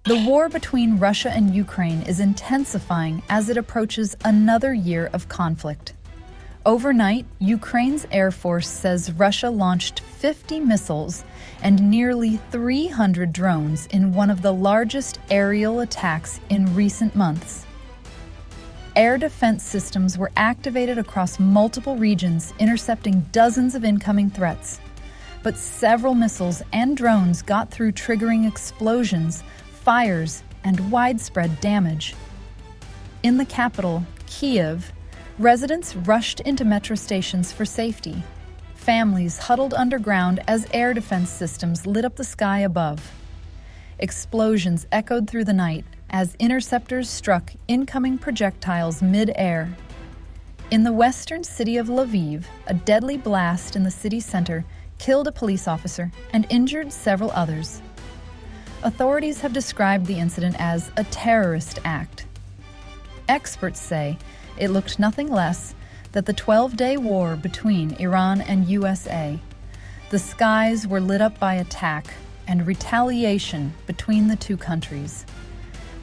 The war between Russia and Ukraine is intensifying as it approaches another year of conflict. Overnight, Ukraine's Air Force says Russia launched 50 missiles and nearly 300 drones in one of the largest aerial attacks in recent months. Air defense systems were activated across multiple regions, intercepting dozens of incoming threats. But several missiles and drones got through, triggering explosions, fires, and widespread damage. In the capital, Kyiv, residents rushed into metro stations for safety. Families huddled underground as air defense systems lit up the sky above. Explosions echoed through the night as interceptors struck incoming projectiles mid-air. In the western city of Lviv, a deadly blast in the city center killed a police officer and injured several others. Authorities have described the incident as a terrorist act. Experts say it looked nothing less than the 12-day war between Iran and USA. The skies were lit up by attack and retaliation between the two countries.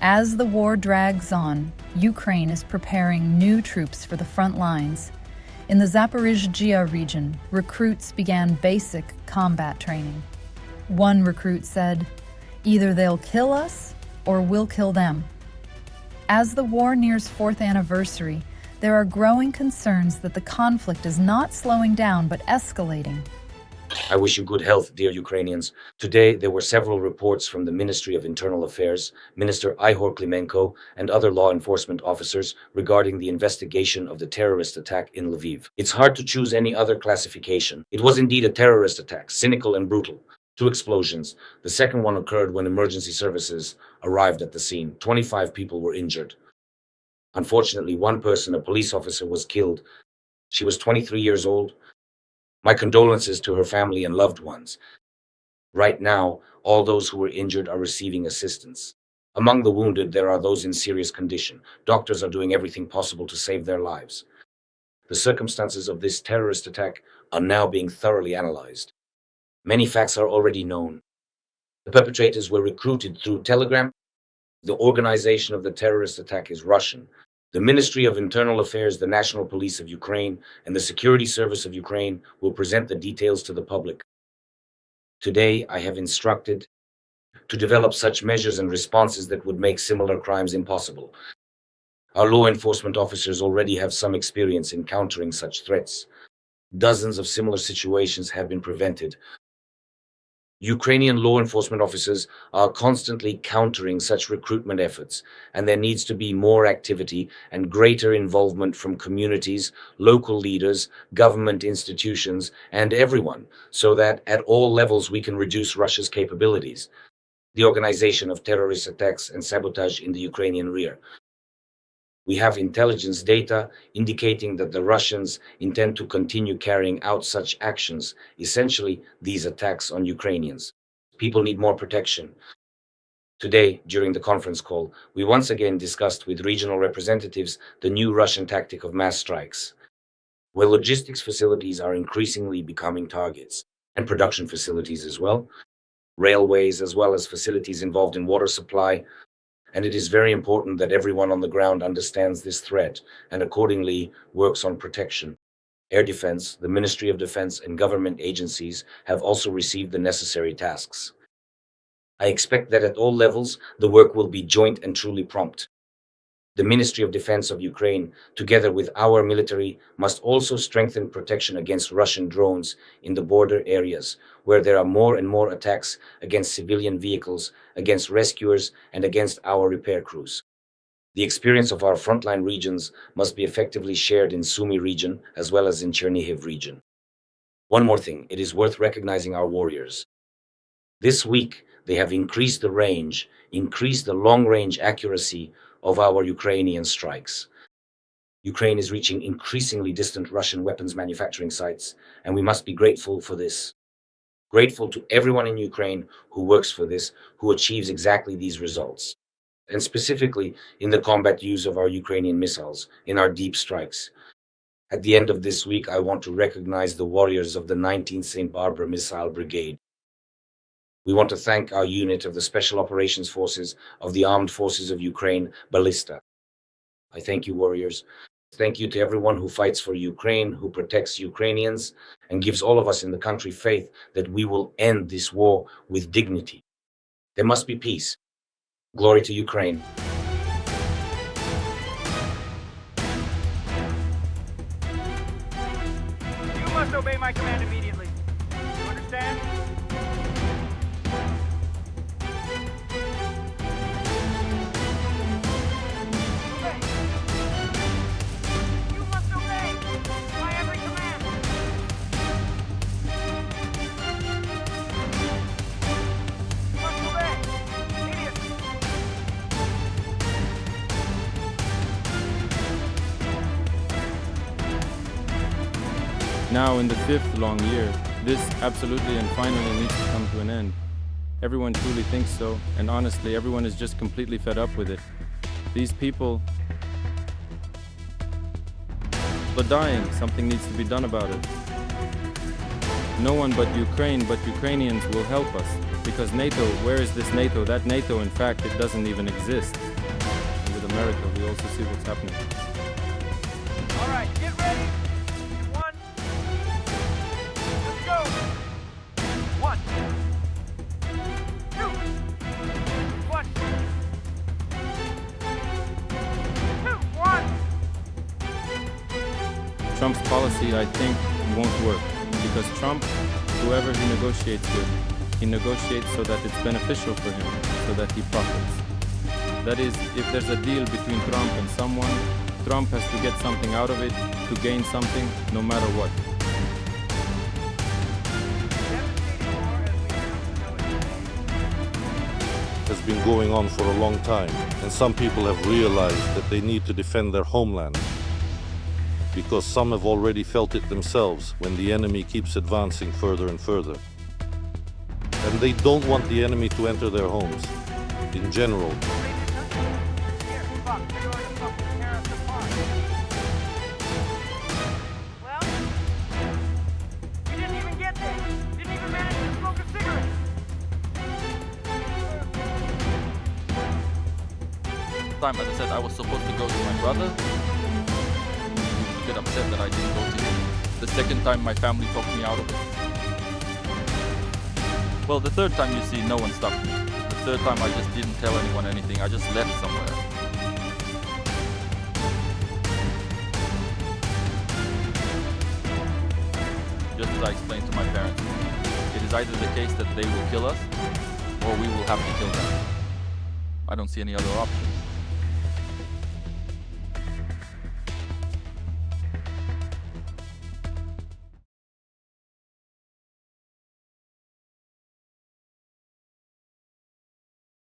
As the war drags on, Ukraine is preparing new troops for the front lines. In the Zaporizhzhia region, recruits began basic combat training. One recruit said, "Either they'll kill us or we'll kill them." As the war nears fourth anniversary, there are growing concerns that the conflict is not slowing down but escalating. I wish you good health, dear Ukrainians. Today, there were several reports from the Ministry of Internal Affairs, Minister Ihor Klimenko, and other law enforcement officers regarding the investigation of the terrorist attack in Lviv. It's hard to choose any other classification. It was indeed a terrorist attack, cynical and brutal. 2 explosions. The second one occurred when emergency services arrived at the scene. 25 people were injured. Unfortunately, one person, a police officer, was killed. She was 23 years old. My condolences to her family and loved ones. Right now, all those who were injured are receiving assistance. Among the wounded, there are those in serious condition. Doctors are doing everything possible to save their lives. The circumstances of this terrorist attack are now being thoroughly analyzed. Many facts are already known. The perpetrators were recruited through Telegram. The organization of the terrorist attack is Russian. The Ministry of Internal Affairs, the National Police of Ukraine, and the Security Service of Ukraine will present the details to the public. Today, I have instructed to develop such measures and responses that would make similar crimes impossible. Our law enforcement officers already have some experience in countering such threats. Dozens of similar situations have been prevented. Ukrainian law enforcement officers are constantly countering such recruitment efforts, and there needs to be more activity and greater involvement from communities, local leaders, government institutions, and everyone, so that at all levels we can reduce Russia's capabilities. The organization of terrorist attacks and sabotage in the Ukrainian rear. We have intelligence data indicating that the Russians intend to continue carrying out such actions, essentially these attacks on Ukrainians. People need more protection. Today, during the conference call, we once again discussed with regional representatives the new Russian tactic of mass strikes, where logistics facilities are increasingly becoming targets, and production facilities as well, railways as well as facilities involved in water supply. And it is very important that everyone on the ground understands this threat and accordingly works on protection. Air Defense, the Ministry of Defense, and government agencies have also received the necessary tasks. I expect that at all levels, the work will be joint and truly prompt. The Ministry of Defense of Ukraine, together with our military, must also strengthen protection against Russian drones in the border areas, where there are more and more attacks against civilian vehicles, against rescuers, and against our repair crews. The experience of our frontline regions must be effectively shared in Sumy region as well as in Chernihiv region. One more thing, it is worth recognizing our warriors. This week, they have increased the range, increased the long-range accuracy of our Ukrainian strikes. Ukraine is reaching increasingly distant Russian weapons manufacturing sites, and we must be grateful for this. Grateful to everyone in Ukraine who works for this, who achieves exactly these results. And specifically in the combat use of our Ukrainian missiles, in our deep strikes. At the end of this week, I want to recognize the warriors of the 19th St. Barbara Missile Brigade. We want to thank our unit of the Special Operations Forces of the Armed Forces of Ukraine, Ballista. I thank you, warriors. Thank you to everyone who fights for Ukraine, who protects Ukrainians, and gives all of us in the country faith that we will end this war with dignity. There must be peace. Glory to Ukraine. You must obey my command immediately. You understand? Obey. You must obey my every command. You must obey immediately. Now, in the 5th long year, this absolutely and finally needs to come to an end. Everyone truly thinks so, and honestly, everyone is just completely fed up with it. These people are dying. Something needs to be done about it. No one but Ukraine, but Ukrainians will help us. Because NATO, where is this NATO? That NATO, in fact, it doesn't even exist. And with America, we also see what's happening. All right, get ready. One. Let's go. One. Two. One. Two. One. Trump's policy, I think, won't work. Because Trump, whoever he negotiates with, he negotiates so that it's beneficial for him, so that he profits. That is, if there's a deal between Trump and someone, Trump has to get something out of it to gain something, no matter what. Has been going on for a long time, and some people have realized that they need to defend their homeland. Because some have already felt it themselves when the enemy keeps advancing further and further. And they don't want the enemy to enter their homes, in general. Here, Buck, you're going to fucking tear us apart. Well, you didn't even get there. Didn't even manage to smoke a cigarette. Time, as I said, I was supposed to go to my brother. He was a bit upset that I didn't go to him. The second time, my family talked me out of it. Well, the third time, you see, no one stopped me. The third time, I just didn't tell anyone anything. I just left somewhere. Just as I explained to my parents, it is either the case that they will kill us, or we will have to kill them. I don't see any other option.